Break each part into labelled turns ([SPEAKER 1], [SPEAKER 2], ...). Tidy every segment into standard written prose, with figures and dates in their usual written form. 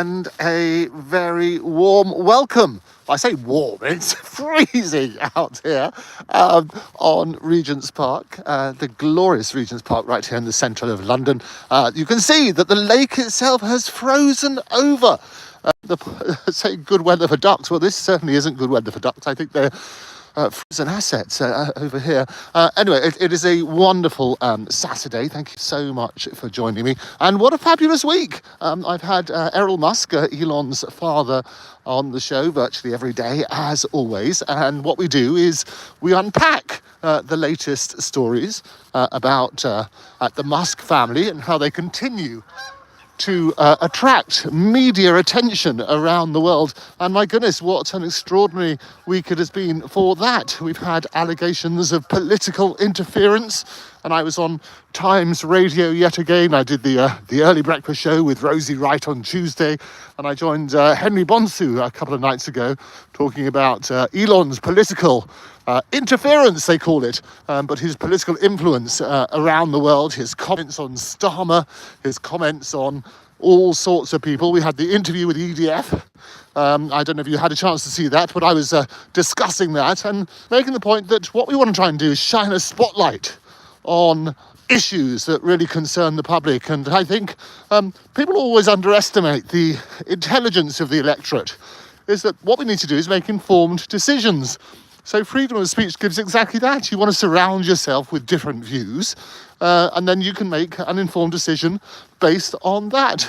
[SPEAKER 1] and a very warm welcome. I say warm, it's freezing out here on Regent's Park, the glorious Regent's Park right here in the centre of London. You can see that the lake itself has frozen over. Say good weather for ducks. Well, this certainly isn't good weather for ducks. I think they're frozen assets over here. Anyway, it is a wonderful Saturday. Thank you so much for joining me. And what a fabulous week. I've had Elon Musk, Elon's father, on the show virtually every day, as always. And what we do is we unpack the latest stories about the Musk family and how they continue to attract media attention around the world. And my goodness, what an extraordinary week it has been for that. We've had allegations of political interference, and I was on Times Radio yet again. I did the early breakfast show with Rosie Wright on Tuesday, and I joined Henry Bonsu a couple of nights ago talking about Elon's political interference, they call it, but his political influence around the world, his comments on Starmer, his comments on all sorts of people. We had the interview with EDF. I don't know if you had a chance to see that, but I was discussing that and making the point that what we want to try and do is shine a spotlight on issues that really concern the public. And I think people always underestimate the intelligence of the electorate, is that what we need to do is make informed decisions. So freedom of speech gives exactly that. You want to surround yourself with different views, and then you can make an informed decision based on that.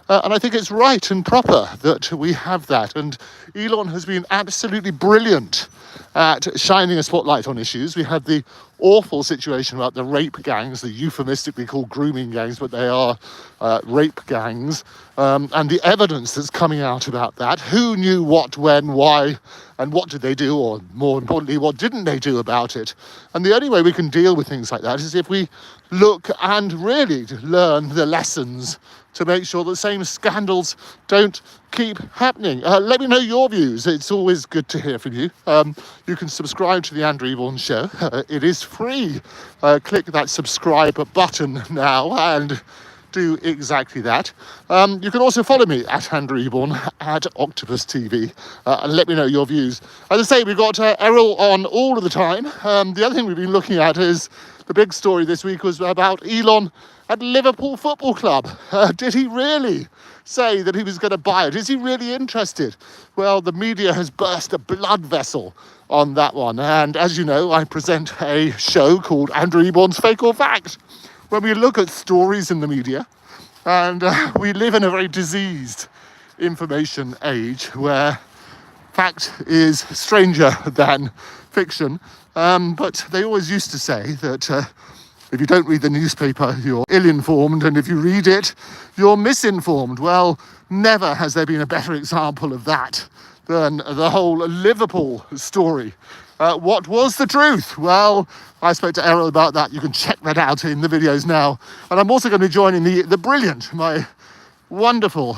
[SPEAKER 1] And I think it's right and proper that we have that. And Elon has been absolutely brilliant at shining a spotlight on issues. We had the awful situation about the rape gangs, the euphemistically called grooming gangs, but they are rape gangs, and the evidence that's coming out about that. Who knew what, when, why, and what did they do, or more importantly, what didn't they do about it? And the only way we can deal with things like that is if we look and really learn the lessons to make sure the same scandals don't keep happening. Let me know your views. It's always good to hear from you. You can subscribe to the Andrew Eborn Show. It is free. Click that subscribe button now and do exactly that. You can also follow me at Andrew Eborn, at Octopus TV, and let me know your views. As I say, we've got Errol on all of the time. The other thing we've been looking at is the big story this week was about Elon at Liverpool Football Club. Did he really say that he was going to buy it? Is he really interested? Well, the media has burst a blood vessel on that one. And as you know, I present a show called Andrew Eborn's Fake or Fact, when we look at stories in the media, and we live in a very diseased information age where fact is stranger than fiction. But they always used to say that if you don't read the newspaper, you're ill-informed, and if you read it, you're misinformed. Well, never has there been a better example of that than the whole Liverpool story. What was the truth? Well, I spoke to Errol about that. You can check that out in the videos now. And I'm also going to be joining the brilliant, my wonderful,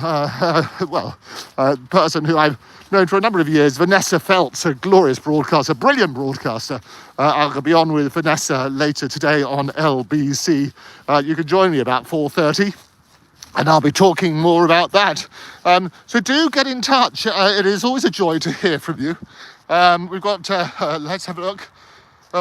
[SPEAKER 1] person who I've known for a number of years, Vanessa Feltz, a glorious broadcaster, brilliant broadcaster. I'm going to be on with Vanessa later today on LBC. You can join me about 4:30. And I'll be talking more about that. So do get in touch. It is always a joy to hear from you. We've got, let's have a look.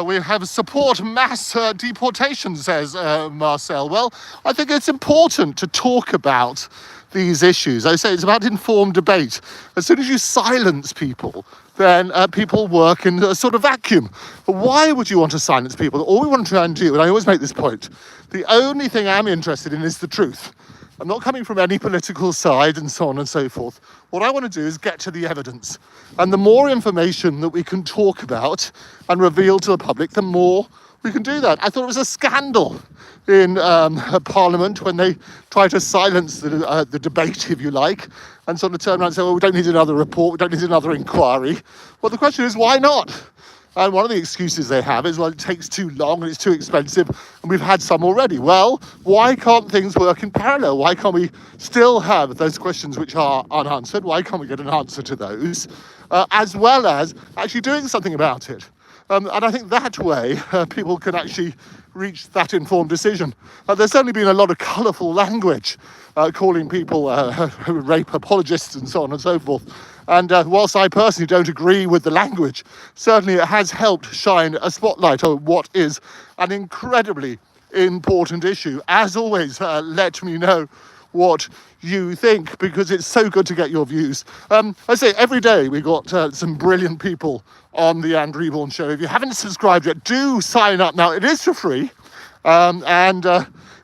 [SPEAKER 1] We have support mass deportation, says Marcel. Well, I think it's important to talk about these issues. I say it's about informed debate. As soon as you silence people, then people work in a sort of vacuum. But why would you want to silence people? All we want to try and do, and I always make this point, the only thing I'm interested in is the truth. I'm not coming from any political side and so on and so forth. What I want to do is get to the evidence. And the more information that we can talk about and reveal to the public, the more we can do that. I thought it was a scandal in Parliament when they try to silence the debate, if you like, and sort of turn around and say, well, we don't need another report, we don't need another inquiry. Well, the question is, why not? And one of the excuses they have is, well, it takes too long and it's too expensive, and we've had some already. Well, why can't things work in parallel? Why can't we still have those questions which are unanswered? Why can't we get an answer to those, as well as actually doing something about it? And I think that way people can actually reached that informed decision. There's certainly been a lot of colourful language calling people rape apologists and so on and so forth. And whilst I personally don't agree with the language, certainly it has helped shine a spotlight on what is an incredibly important issue. As always, let me know what you think, because it's so good to get your views. I say every day we got some brilliant people on the Andrew Eborn show. If you haven't subscribed yet, do sign up now. It is for free, and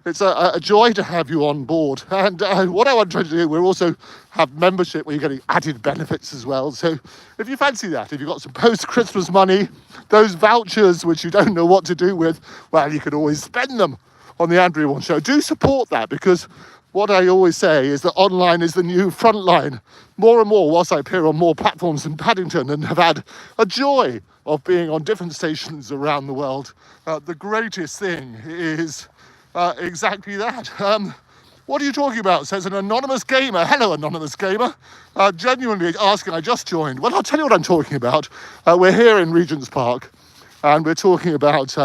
[SPEAKER 1] it's a joy to have you on board. And what I want to do, we also have membership where you're getting added benefits as well. So if you fancy that, if you've got some post-Christmas money, those vouchers which you don't know what to do with, well, you can always spend them on the Andrew Eborn show. Do support that, because what I always say is that online is the new frontline. More and more, whilst I appear on more platforms in Paddington and have had a joy of being on different stations around the world, the greatest thing is exactly that. What are you talking about? Says an anonymous gamer. Hello, anonymous gamer. Genuinely asking, I just joined. Well, I'll tell you what I'm talking about. We're here in Regent's Park, and we're talking about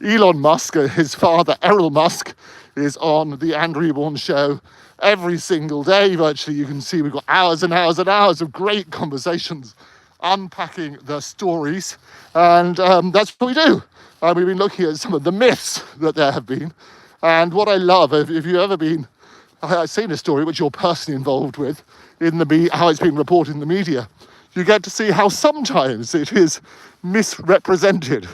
[SPEAKER 1] Elon Musk. His father, Errol Musk, is on the Andrew Eborn show every single day. Virtually, you can see we've got hours and hours and hours of great conversations unpacking the stories, and that's what we do. We've been looking at some of the myths that there have been, and what I love, if you've ever been, I've seen a story which you're personally involved with in how it's been reported in the media, you get to see how sometimes it is misrepresented.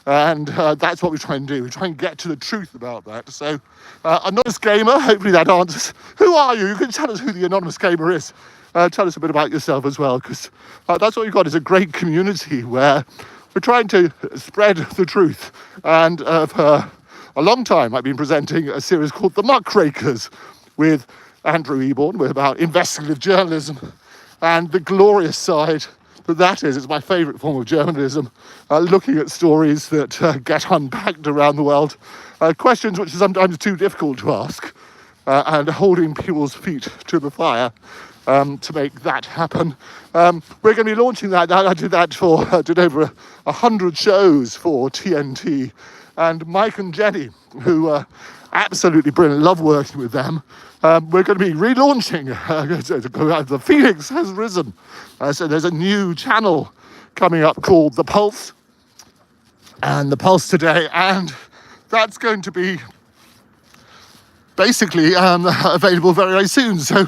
[SPEAKER 1] And that's what we try and do. We try and get to the truth about that. So, anonymous gamer, hopefully that answers. Who are you? You can tell us who the anonymous gamer is. Tell us a bit about yourself as well, because that's what we've got, is a great community where we're trying to spread the truth. And for a long time, I've been presenting a series called The Muckrakers with Andrew Eborn. We're about investigative journalism and the glorious side that is. It's my favourite form of journalism, looking at stories that get unpacked around the world, questions which are sometimes too difficult to ask, and holding people's feet to the fire to make that happen. We're going to be launching that. I did over 100 shows for TNT, and Mike and Jenny, who are absolutely brilliant, love working with them. We're going to be relaunching. The Phoenix has risen. So there's a new channel coming up called The Pulse, and The Pulse Today, and that's going to be basically available very, very soon. So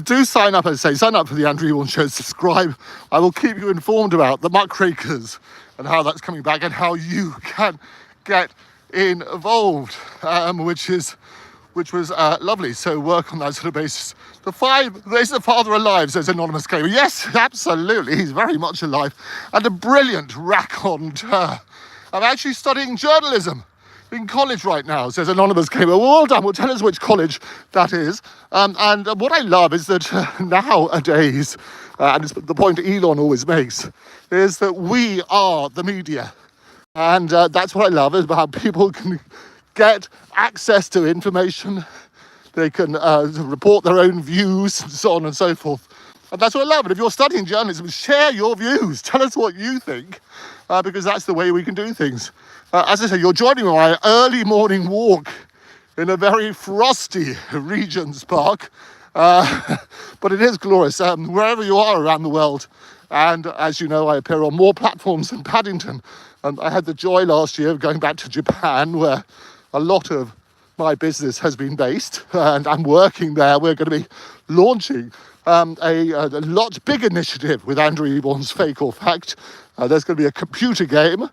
[SPEAKER 1] do sign up, as I say, sign up for the Andrew Eborn show, subscribe. I will keep you informed about the Muckrakers and how that's coming back and how you can get involved, which was lovely. So work on that sort of basis. There's the father alive, says anonymous gamer. Yes, absolutely, he's very much alive. And a brilliant raconteur. I'm actually studying journalism in college right now, says anonymous gamer. Well done. Well, tell us which college that is. And what I love is that nowadays, and it's the point Elon always makes, is that we are the media. And that's what I love, is how people can get access to information. They can report their own views and so on and so forth. And that's what I love. And if you're studying journalism, share your views. Tell us what you think, because that's the way we can do things. As I say, you're joining me on my early morning walk in a very frosty Regent's Park. But it is glorious, wherever you are around the world. And as you know, I appear on more platforms than Paddington. And I had the joy last year of going back to Japan, where a lot of my business has been based, and I'm working there. We're going to be launching a lot big initiative with Andrew Eborn's Fake or Fact. There's going to be a computer game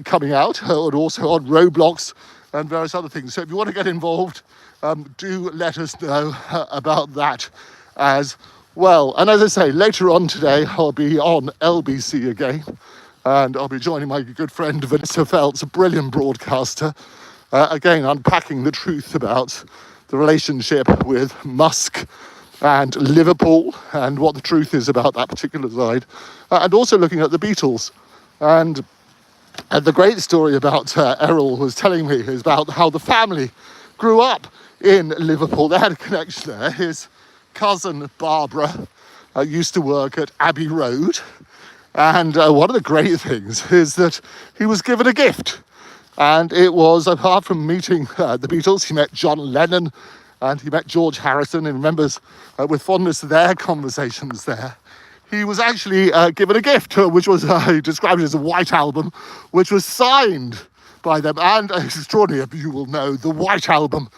[SPEAKER 1] coming out, and also on Roblox and various other things. So if you want to get involved, do let us know about that as well. And as I say, later on today, I'll be on LBC again, and I'll be joining my good friend Vanessa Feltz, a brilliant broadcaster, again unpacking the truth about the relationship with Musk and Liverpool and what the truth is about that particular side, and also looking at the Beatles. And the great story about Errol was telling me is about how the family grew up in Liverpool. They had a connection there. His cousin Barbara used to work at Abbey Road, and one of the great things is that he was given a gift. And it was, apart from meeting the Beatles, he met John Lennon and he met George Harrison, and remembers with fondness their conversations there. He was actually given a gift, which was he described it as a white album, which was signed by them. And extraordinary, you will know, the White Album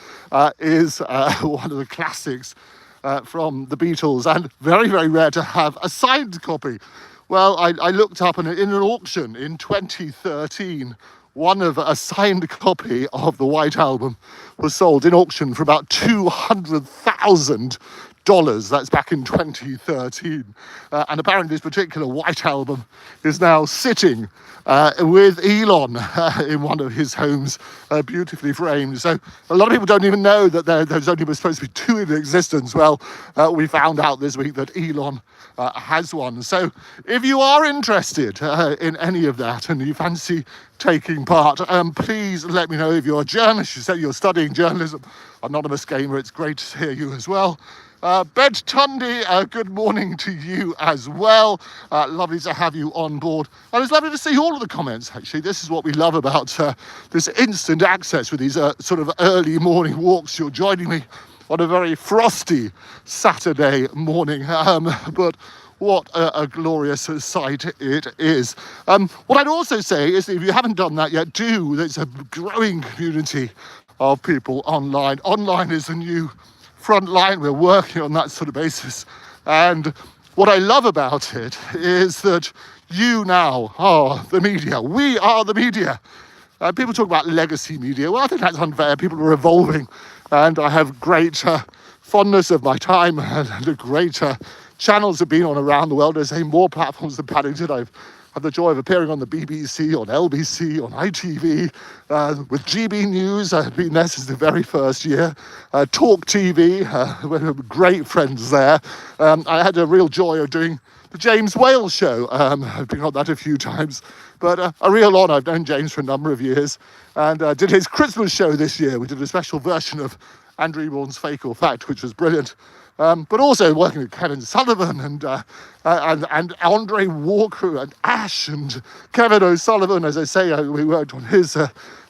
[SPEAKER 1] is one of the classics from the Beatles, and very, very rare to have a signed copy. Well, I looked up, and in an auction in 2013, one of a signed copy of the White Album was sold in auction for about $200,000. That's back in 2013. And apparently this particular White Album is now sitting with Elon in one of his homes, beautifully framed. So a lot of people don't even know that there's only supposed to be two in existence. Well, we found out this week that Elon has one. So if you are interested in any of that and you fancy taking part, please let me know. If you're a journalist, you say you're studying journalism, Anonymous Gamer, it's great to hear you as well. Bed Tundi, good morning to you as well. Lovely to have you on board. And it's lovely to see all of the comments, actually. This is what we love about this instant access with these sort of early morning walks. You're joining me on a very frosty Saturday morning, but what a glorious sight it is. What I'd also say is that if you haven't done that yet, do. There's a growing community of people online. Online is a new front line. We're working on that sort of basis. And what I love about it is that you now are the media. We are the media. People talk about legacy media. Well, I think that's unfair. People are evolving. And I have great fondness of my time and great channels have been on around the world. There's more platforms than Paddington. I've had the joy of appearing on the BBC, on LBC, on ITV, with GB News. I've been there since the very first year. Talk TV, we're great friends there. I had a real joy of doing the James Whale show. I've been on that a few times, but a real honour. I've known James for a number of years, and did his Christmas show this year. We did a special version of Andrew Eborn's Fake or Fact, which was brilliant. But also working with Kevin Sullivan and Andre Walker and Ash and Kevin O'Sullivan. As I say, we worked on his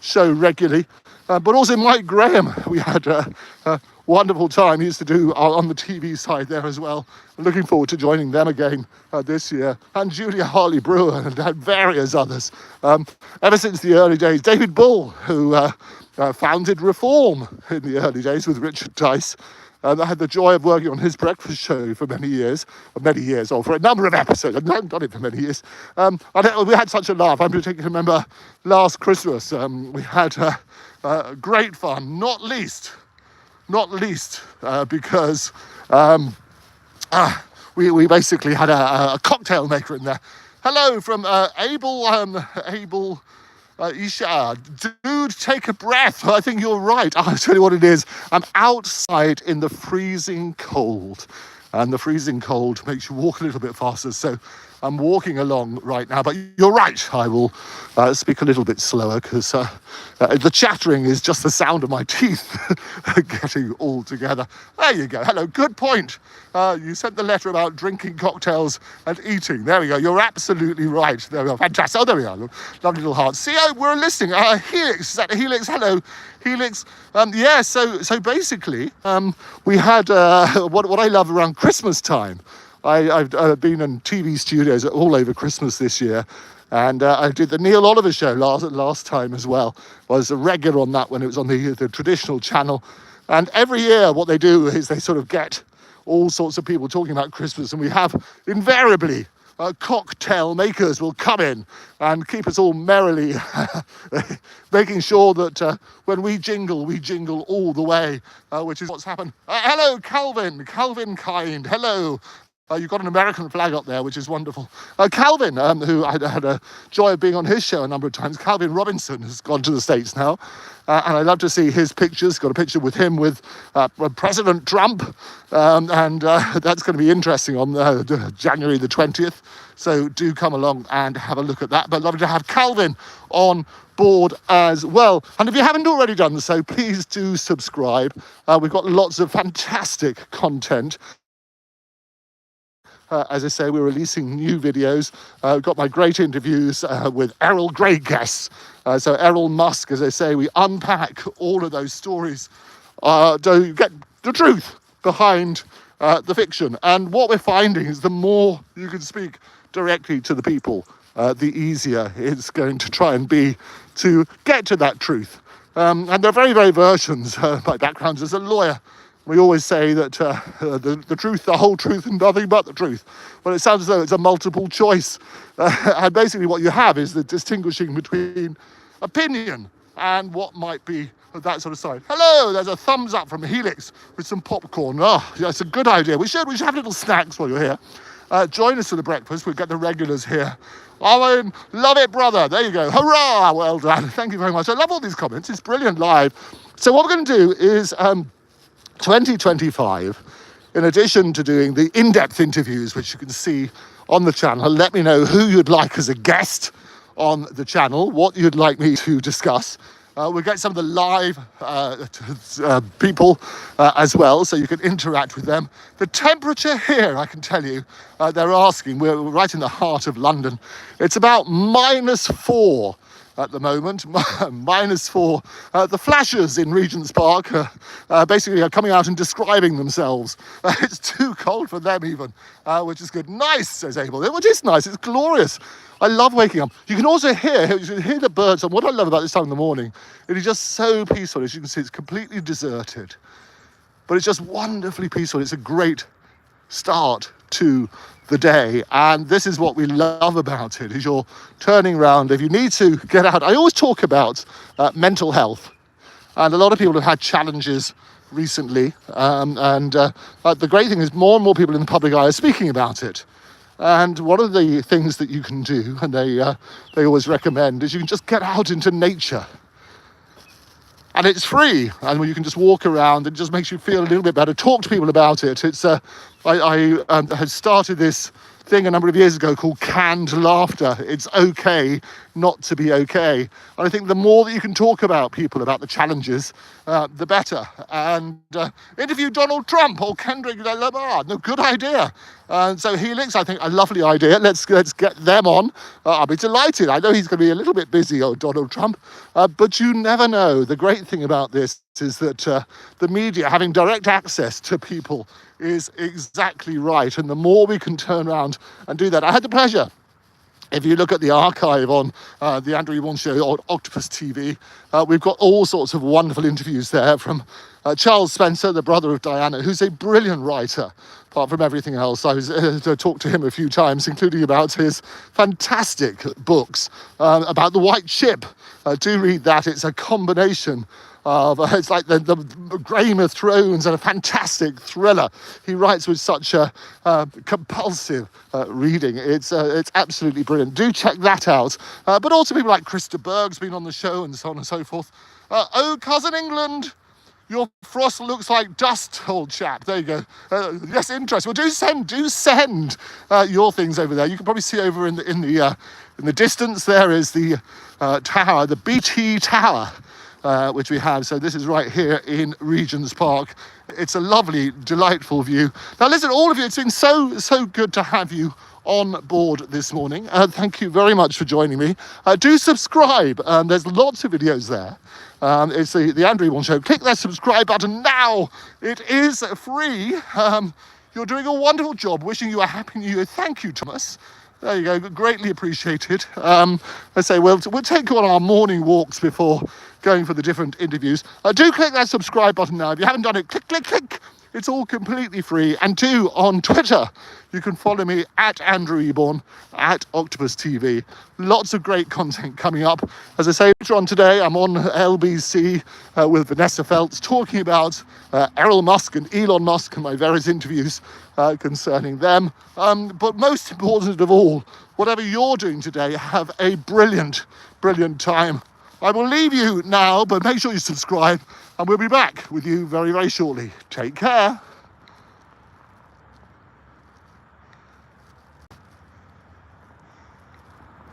[SPEAKER 1] show regularly. But also Mike Graham, we had a wonderful time. He used to do on the TV side there as well. Looking forward to joining them again this year. And Julia Harley-Brewer and various others. Ever since the early days, David Bull, who founded Reform in the early days with Richard Tice. I had the joy of working on his breakfast show for many years, or for a number of episodes. I haven't done it for many years. We had such a laugh. I particularly remember last Christmas, we had great fun, not least because we basically had a cocktail maker in there. Hello from Abel Isha, dude, take a breath. I think you're right. I'll tell you what it is. I'm outside in the freezing cold, and the freezing cold makes you walk a little bit faster. So I'm walking along right now, but you're right. I will speak a little bit slower because the chattering is just the sound of my teeth getting all together. There you go. Hello, good point. You sent the letter about drinking cocktails and eating. There we go. You're absolutely right. There we are. Fantastic. Oh, there we are. Lovely little hearts. See, we're listening. Helix. Is that Helix? Hello, Helix. Yeah, so basically, we had what I love around Christmas time. I've been in TV studios all over Christmas this year, and I did the Neil Oliver show last time as well. I was a regular on that when it was on the traditional channel. And every year what they do is they sort of get all sorts of people talking about Christmas, and we have invariably cocktail makers will come in and keep us all merrily making sure that when we jingle all the way, which is what's happened. Hello, Calvin Kind. Hello. You've got an American flag up there, which is wonderful. Calvin, who I had a joy of being on his show a number of times. Calvin Robinson has gone to the States now. And I love to see his pictures. Got a picture with him with President Trump. And that's going to be interesting on January the 20th. So do come along and have a look at that. But lovely to have Calvin on board as well. And if you haven't already done so, please do subscribe. We've got lots of fantastic content. As I say, we're releasing new videos. We've got my great interviews with Errol, great guests. So Errol Musk, as I say, we unpack all of those stories to get the truth behind the fiction. And what we're finding is the more you can speak directly to the people, the easier it's going to try and be to get to that truth. And there are very, very versions. My background as a lawyer. We always say that the truth, the whole truth, and nothing but the truth. Well, it sounds as though it's a multiple choice. And basically what you have is the distinguishing between opinion and what might be that sort of side. Hello, there's a thumbs up from Helix with some popcorn. Oh, that's a good idea. We should have little snacks while you're here. Join us for the breakfast. We've got the regulars here. Owen, love it, brother. There you go. Hurrah! Well done. Thank you very much. I love all these comments. It's brilliant live. So what we're going to do is 2025, in addition to doing the in-depth interviews, which you can see on the channel, let me know who you'd like as a guest on the channel, what you'd like me to discuss. We'll get some of the live people as well, so you can interact with them. The temperature here, I can tell you, they're asking, we're right in the heart of London. It's about -4 at the moment, -4. The flashers in Regent's Park basically are coming out and describing themselves. It's too cold for them even, which is good. Nice, says Abel, which is nice, it's glorious. I love waking up. You can also hear the birds, and what I love about this time in the morning, it is just so peaceful. As you can see, it's completely deserted, but it's just wonderfully peaceful. It's a great start to the day, and this is what we love about it, is you're turning around. If you need to get out, I always talk about mental health, and a lot of people have had challenges recently, and the great thing is more and more people in the public eye are speaking about it. And one of the things that you can do, and they always recommend, is you can just get out into nature. And it's free, and you can just walk around, and it just makes you feel a little bit better. Talk to people about it. It's I had started this thing a number of years ago called canned laughter. It's okay not to be okay. And I think the more that you can talk about people, about the challenges, the better. And interview Donald Trump or Kendrick Lamar. No, good idea. And so Helix, I think, a lovely idea. Let's get them on. I'll be delighted. I know he's going to be a little bit busy, old Donald Trump, but you never know. The great thing about this is that the media, having direct access to people, is exactly right. And the more we can turn around and do that. I had the pleasure, if you look at the archive on the Andrew Eborn show on Octopus TV, we've got all sorts of wonderful interviews there from Charles Spencer, the brother of Diana, who's a brilliant writer, apart from everything else. I was talked to him a few times, including about his fantastic books about the White Ship. Do read that. It's a combination of, it's like the Game of Thrones and a fantastic thriller. He writes with such a compulsive reading. It's absolutely brilliant. Do check that out. But also people like Krista Berg's been on the show and so on and so forth. Oh, cousin England, your frost looks like dust, old chap. There you go. Yes, interesting. Well, do send your things over there. You can probably see over in the distance there is the tower, the BT Tower. Which we have. So this is right here in Regent's Park. It's a lovely, delightful view. Now listen, all of you, it's been so good to have you on board this morning. Thank you very much for joining me. Do subscribe. There's lots of videos there. It's the Andrew Eborn Show. Click that subscribe button now. It is free. You're doing a wonderful job. Wishing you a happy new year. Thank you, Thomas. There you go, greatly appreciated. I say, we'll take you on our morning walks before going for the different interviews. Do click that subscribe button now. If you haven't done it, click. It's all completely free. And do, on Twitter, you can follow me at Andrew Eborn, at Octopus TV. Lots of great content coming up. As I say, later on today, I'm on LBC with Vanessa Feltz talking about Errol Musk and Elon Musk and my various interviews concerning them. But most important of all, whatever you're doing today, have a brilliant time. I will leave you now, but make sure you subscribe, and we'll be back with you very, very shortly. Take care.